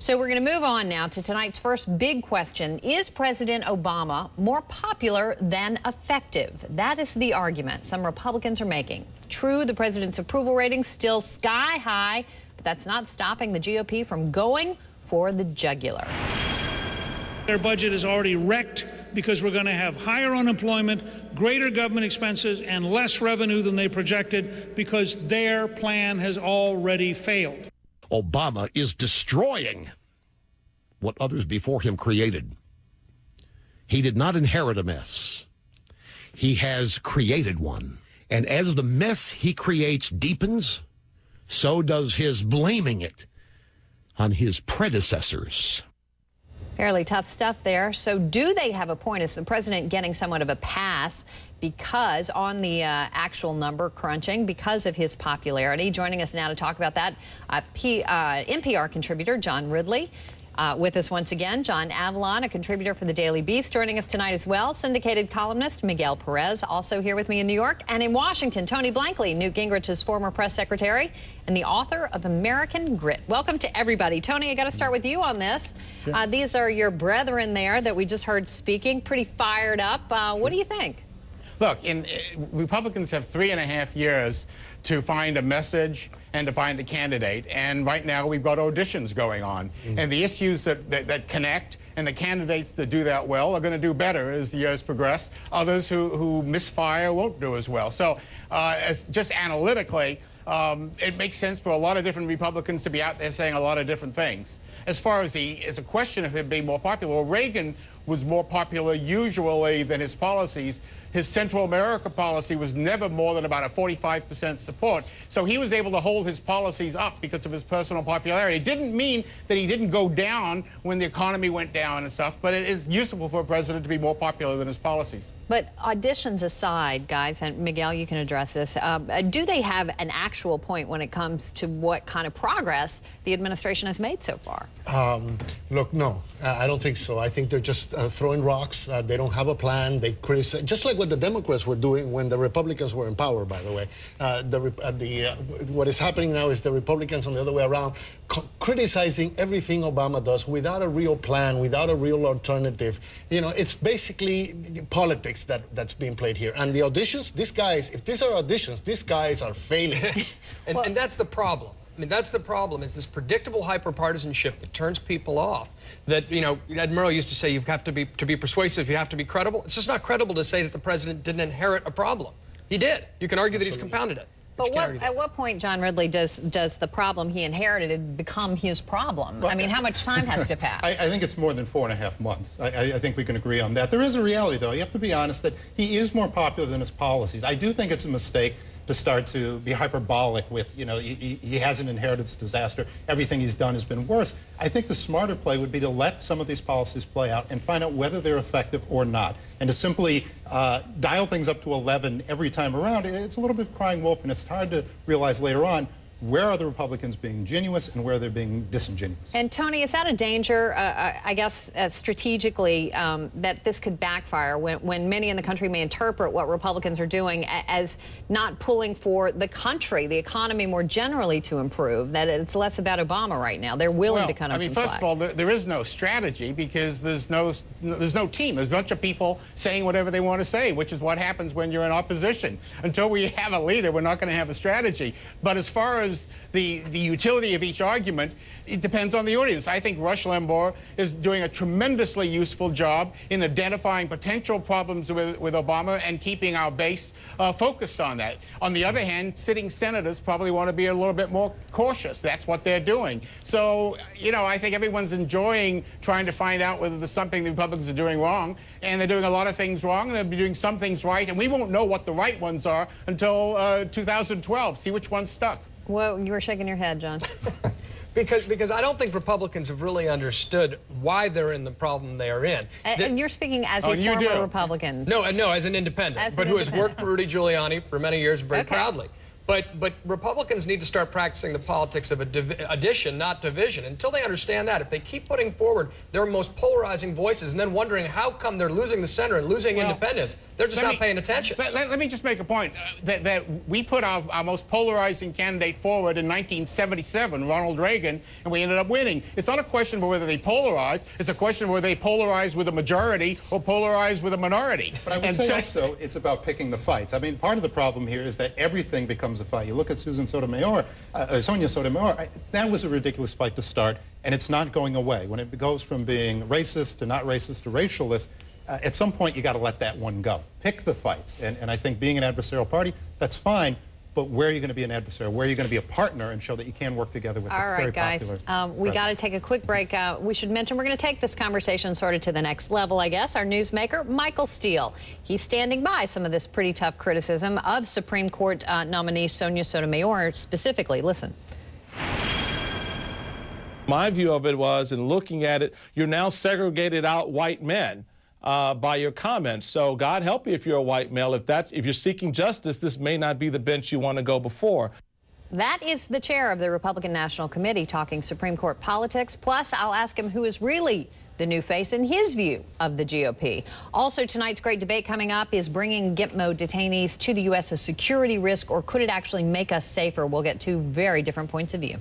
So we're going to move on now to tonight's first big question. Is President Obama more popular than effective? That is the argument some Republicans are making. True, the president's approval rating still sky high, but that's not stopping the GOP from going for the jugular. Their budget is already wrecked because we're going to have higher unemployment, greater government expenses, and less revenue than they projected because their plan has already failed. Obama is destroying what others before him created. He did not inherit a mess. He has created one. And as the mess he creates deepens, so does his blaming it on his predecessors. Fairly tough stuff there. So do they have a point? Is the president getting somewhat of a pass because on the actual number crunching because of his popularity? Joining us now to talk about that, NPR contributor John Ridley. With us once again, John Avalon, a contributor for the Daily Beast, joining us tonight as well. Syndicated columnist Miguel Perez, also here with me in New York. And in Washington, Tony Blankley, Newt Gingrich's former press secretary and the author of American Grit. Welcome to everybody. Tony, I got to start with you on this. Sure. These are your brethren there that we just heard speaking, pretty fired up. What do you think? Look, Republicans have 3.5 years to find a message and to find a candidate. And right now we've got auditions going on. And the issues that connect and the candidates that do that well are going to do better as the years progress. Others who misfire won't do as well. So just analytically, it makes sense for a lot of different Republicans to be out there saying a lot of different things. As far as a question of him being more popular, well, Reagan was more popular usually than his policies. His Central America policy was never more than about a 45% support. So he was able to hold his policies up because of his personal popularity. It didn't mean that he didn't go down when the economy went down and stuff, but it is useful for a president to be more popular than his policies. But auditions aside, guys, and Miguel, you can address this, do they have an actual point when it comes to what kind of progress the administration has made so far? Look, no, I don't think so. I think they're just throwing rocks. They don't have a plan. They criticize, just like what the Democrats were doing when the Republicans were in power, by the way. What is happening now is the Republicans on the other way around, criticizing everything Obama does without a real plan, without a real alternative. You know, it's basically politics that's being played here. And the auditions, these guys, if these are auditions, these guys are failing. and that's the problem. I mean, that's the problem, is this predictable hyper-partisanship that turns people off. That, you know, Ed Murrow used to say you have to be persuasive, you have to be credible. It's just not credible to say that the president didn't inherit a problem. He did. You can argue that he's compounded it. But at what point, John Ridley, does the problem he inherited become his problem? Well, I mean, how much time has to pass? I think it's more than 4.5 months. I think we can agree on that. There is a reality, though. You have to be honest that he is more popular than his policies. I do think it's a mistake to start to be hyperbolic with, you know, he hasn't inherited this disaster. Everything he's done has been worse. I think the smarter play would be to let some of these policies play out and find out whether they're effective or not. And to simply dial things up to 11 every time around, it's a little bit of crying wolf, and it's hard to realize later on where are the Republicans being genuine and where they're being disingenuous. And Tony, is that a danger, I guess, strategically, that this could backfire when many in the country may interpret what Republicans are doing as not pulling for the country, the economy more generally to improve, that it's less about Obama right now? They're willing to cut him some slack. First of all, there is no strategy because there's no team. There's a bunch of people saying whatever they want to say, which is what happens when you're in opposition. Until we have a leader, we're not going to have a strategy. But as far as the utility of each argument, it depends on the audience. I think Rush Limbaugh is doing a tremendously useful job in identifying potential problems with Obama and keeping our base focused on that. On the other hand, sitting senators probably want to be a little bit more cautious. That's what they're doing. So, you know, I think everyone's enjoying trying to find out whether there's something the Republicans are doing wrong, and they're doing a lot of things wrong, and they'll be doing some things right, and we won't know what the right ones are until 2012. See which one's stuck. Well, you were shaking your head, John. Because I don't think Republicans have really understood why they're in the problem they are in. And you're speaking as a former Republican. No, as an independent, but who has worked for Rudy Giuliani for many years very proudly. But Republicans need to start practicing the politics of addition, not division. Until they understand that, if they keep putting forward their most polarizing voices and then wondering how come they're losing the center and losing independence, they're just not paying attention. Let me just make a point that we put our most polarizing candidate forward in 1977, Ronald Reagan, and we ended up winning. It's not a question of whether they polarize. It's a question of whether they polarize with a majority or polarize with a minority. But I would say also it's about picking the fights. I mean, part of the problem here is that everything becomes a fight. You look at Sonia Sotomayor, that was a ridiculous fight to start, and it's not going away. When it goes from being racist to not racist to racialist, at some point you got to let that one go. Pick the fights, and I think being an adversarial party, that's fine. But where are you going to be an adversary? Where are you going to be a partner and show that you can work together with the very popular guys, we got to take a quick break. We should mention we're going to take this conversation sort of to the next level, I guess. Our newsmaker, Michael Steele, he's standing by some of this pretty tough criticism of Supreme Court nominee Sonia Sotomayor specifically. Listen. My view of it was, in looking at it, you're now segregated out white men by your comments. So God help you if you're a white male. If you're seeking justice, this may not be the bench you want to go before. That is the chair of the Republican National Committee talking Supreme Court politics. Plus, I'll ask him who is really the new face in his view of the GOP. Also, tonight's great debate coming up is bringing Gitmo detainees to the U.S. a security risk, or could it actually make us safer? We'll get two very different points of view.